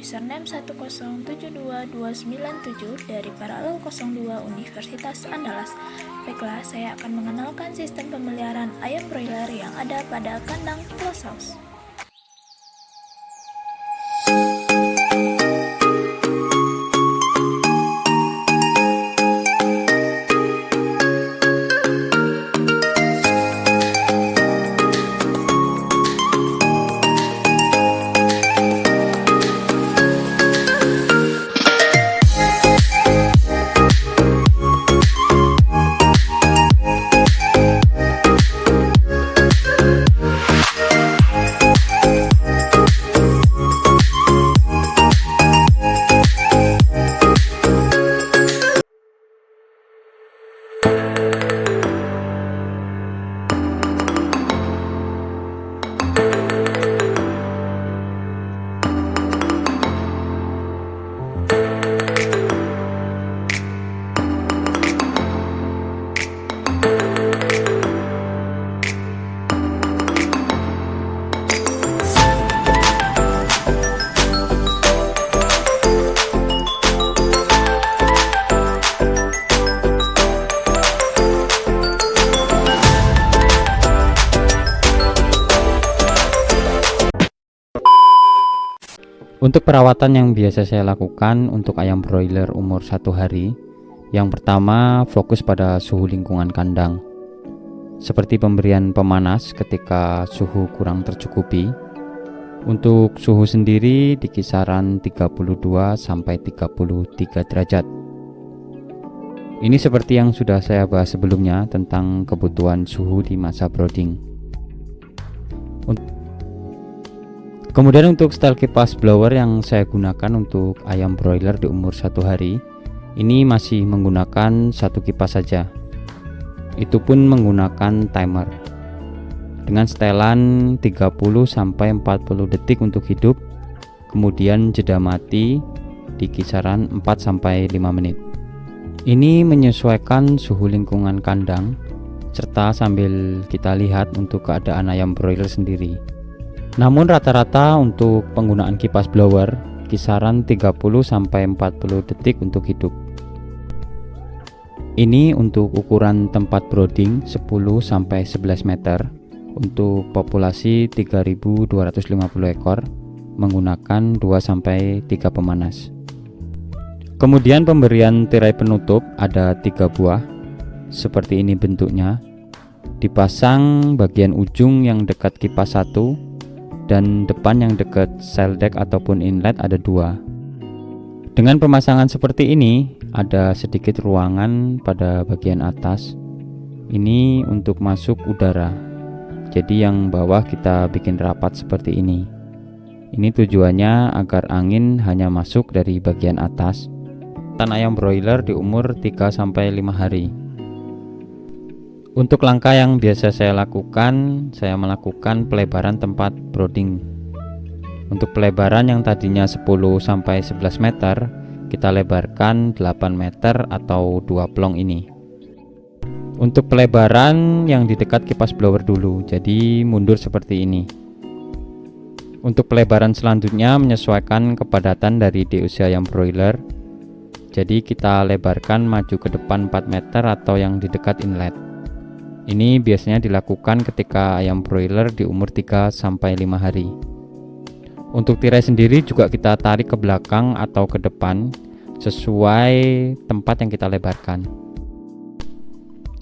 username 1072297 dari Paralel 02 Universitas Andalas. Baiklah, saya akan mengenalkan sistem pemeliharaan ayam broiler yang ada pada kandang closed house. Untuk perawatan yang biasa saya lakukan untuk ayam broiler umur 1 hari, yang pertama fokus pada suhu lingkungan kandang, seperti pemberian pemanas ketika suhu kurang tercukupi. Untuk suhu sendiri di kisaran 32-33 derajat. Ini seperti yang sudah saya bahas sebelumnya tentang kebutuhan suhu di masa brooding. Kemudian untuk style kipas blower yang saya gunakan untuk ayam broiler di umur 1 hari, ini masih menggunakan satu kipas saja. Itu pun menggunakan timer dengan setelan 30-40 detik untuk hidup, kemudian jeda mati di kisaran 4-5 menit. Ini menyesuaikan suhu lingkungan kandang serta sambil kita lihat untuk keadaan ayam broiler sendiri. Namun rata-rata untuk penggunaan kipas blower kisaran 30-40 detik untuk hidup. Ini untuk ukuran tempat brooding 10-11 meter untuk populasi 3.250 ekor menggunakan 2-3 pemanas. Kemudian pemberian tirai penutup ada 3 buah. Seperti ini bentuknya. Dipasang bagian ujung yang dekat kipas 1 dan depan yang dekat cell deck ataupun inlet ada 2. Dengan pemasangan seperti ini ada sedikit ruangan pada bagian atas. Ini untuk masuk udara. Jadi yang bawah kita bikin rapat seperti ini. Ini tujuannya agar angin hanya masuk dari bagian atas. Tan ayam broiler di umur 3-5 hari. Untuk langkah yang biasa saya lakukan, saya melakukan pelebaran tempat brooding. Untuk pelebaran yang tadinya 10-11 meter, kita lebarkan 8 meter atau 2 plong ini. Untuk pelebaran yang di dekat kipas blower dulu, jadi mundur seperti ini. Untuk pelebaran selanjutnya menyesuaikan kepadatan dari DOC ayam broiler. Jadi kita lebarkan maju ke depan 4 meter atau yang di dekat inlet. Ini biasanya dilakukan ketika ayam broiler di umur 3-5 hari. Untuk tirai sendiri juga kita tarik ke belakang atau ke depan sesuai tempat yang kita lebarkan.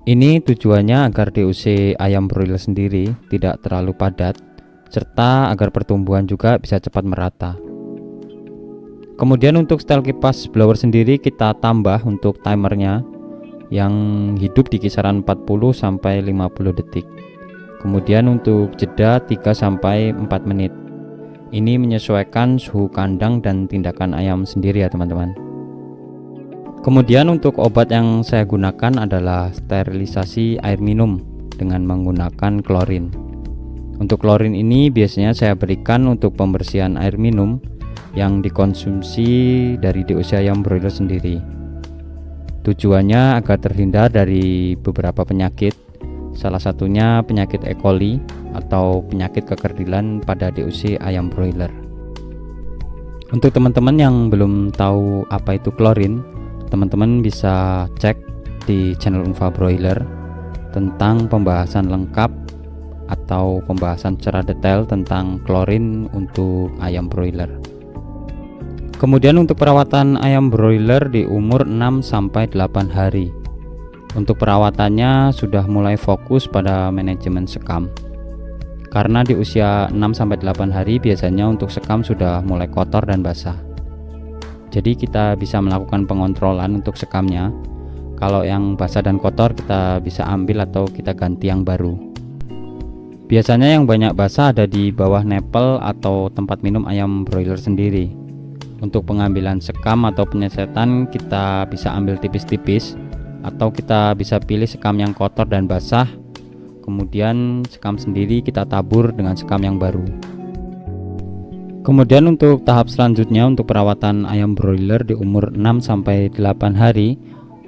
Ini tujuannya agar DOC ayam broiler sendiri tidak terlalu padat serta agar pertumbuhan juga bisa cepat merata. Kemudian untuk style kipas blower sendiri kita tambah untuk timernya yang hidup di kisaran 40-50 detik. Kemudian untuk jeda 3-4 menit. Ini menyesuaikan suhu kandang dan tindakan ayam sendiri ya teman-teman. Kemudian untuk obat yang saya gunakan adalah sterilisasi air minum dengan menggunakan klorin. Untuk klorin ini biasanya saya berikan untuk pembersihan air minum yang dikonsumsi dari DOC ayam broiler sendiri. Tujuannya agar terhindar dari beberapa penyakit, salah satunya penyakit E. coli atau penyakit kekerdilan pada DOC ayam broiler. Untuk teman-teman yang belum tahu apa itu klorin, teman-teman bisa cek di channel Unfa Broiler tentang pembahasan lengkap atau pembahasan secara detail tentang klorin untuk ayam broiler. Kemudian untuk perawatan ayam broiler di umur 6-8 hari. Untuk perawatannya sudah mulai fokus pada manajemen sekam. Karena di usia 6-8 hari biasanya untuk sekam sudah mulai kotor dan basah. Jadi kita bisa melakukan pengontrolan untuk sekamnya. Kalau yang basah dan kotor kita bisa ambil atau kita ganti yang baru. Biasanya yang banyak basah ada di bawah nepel atau tempat minum ayam broiler sendiri. Untuk pengambilan sekam atau penyesetan kita bisa ambil tipis-tipis, atau kita bisa pilih sekam yang kotor dan basah, kemudian sekam sendiri kita tabur dengan sekam yang baru. Kemudian untuk tahap selanjutnya untuk perawatan ayam broiler di umur 6-8 hari,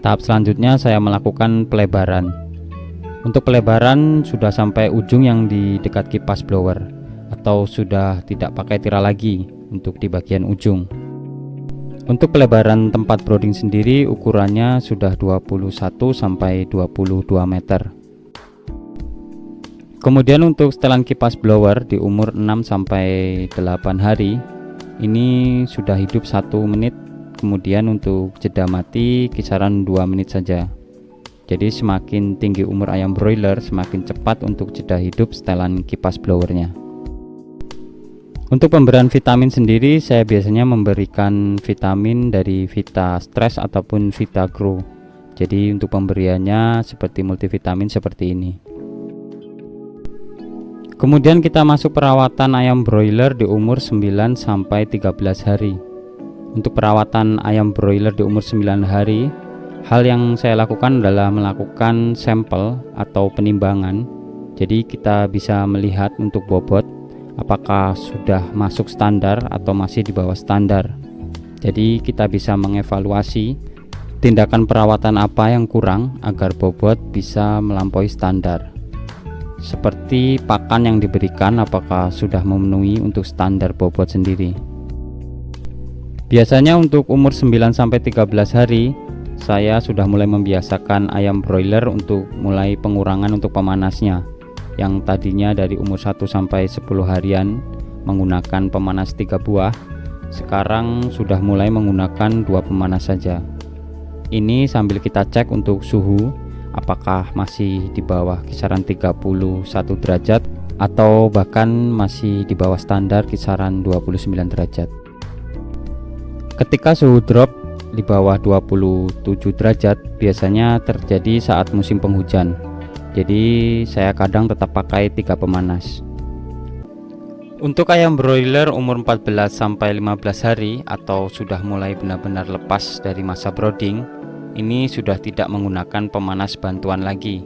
tahap selanjutnya saya melakukan pelebaran. Untuk pelebaran sudah sampai ujung yang di dekat kipas blower, atau sudah tidak pakai tirai lagi untuk di bagian ujung. Untuk pelebaran tempat brooding sendiri ukurannya sudah 21-22 meter. Kemudian untuk setelan kipas blower di umur 6-8 hari ini sudah hidup 1 menit. Kemudian untuk jeda mati kisaran 2 menit saja. Jadi semakin tinggi umur ayam broiler semakin cepat untuk jeda hidup setelan kipas blowernya. Untuk pemberian vitamin sendiri saya biasanya memberikan vitamin dari Vita Stress ataupun Vita Grow. Jadi untuk pemberiannya seperti multivitamin seperti ini. Kemudian kita masuk perawatan ayam broiler di umur 9-13 hari. Untuk perawatan ayam broiler di umur 9 hari, hal yang saya lakukan adalah melakukan sampel atau penimbangan. Jadi kita bisa melihat untuk bobot apakah sudah masuk standar atau masih di bawah standar. Jadi kita bisa mengevaluasi tindakan perawatan apa yang kurang agar bobot bisa melampaui standar. Seperti pakan yang diberikan apakah sudah memenuhi untuk standar bobot sendiri. Biasanya untuk umur 9-13 hari saya sudah mulai membiasakan ayam broiler untuk mulai pengurangan untuk pemanasnya. Yang tadinya dari umur 1-10 harian menggunakan pemanas 3 buah, sekarang sudah mulai menggunakan 2 pemanas saja. Ini sambil kita cek untuk suhu apakah masih di bawah kisaran 31 derajat atau bahkan masih di bawah standar kisaran 29 derajat. Ketika suhu drop di bawah 27 derajat biasanya terjadi saat musim penghujan. Jadi saya kadang tetap pakai 3 pemanas. Untuk ayam broiler umur 14-15 hari atau sudah mulai benar-benar lepas dari masa brooding, ini sudah tidak menggunakan pemanas bantuan lagi.